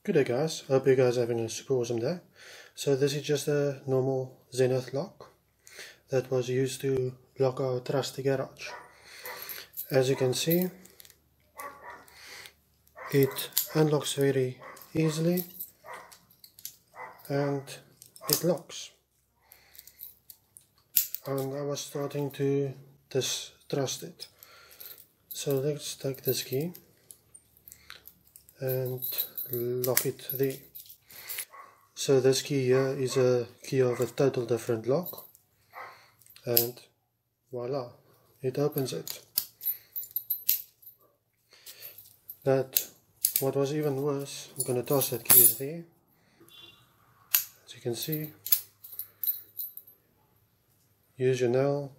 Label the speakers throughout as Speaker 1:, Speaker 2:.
Speaker 1: Good day guys, hope you guys are having a super awesome day. So this is just a normal Zenith lock that was used to lock our trusty garage. As you can see, it unlocks very easily and it locks. And I was starting to distrust it. So let's take this key and lock it there. So this key here is a key of a total different lock, and voila, it opens it. But what was even worse, I'm going to toss that key there. As you can see, use your nail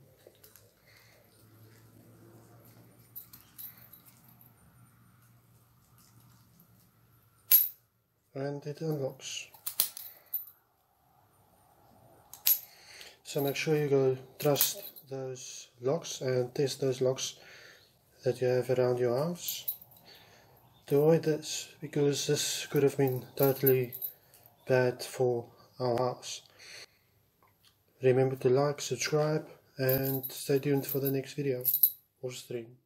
Speaker 1: and it unlocks. So make sure you go trust those locks and test those locks that you have around your house to avoid this, because this could have been totally bad for our house. Remember to like, subscribe and stay tuned for the next video or stream.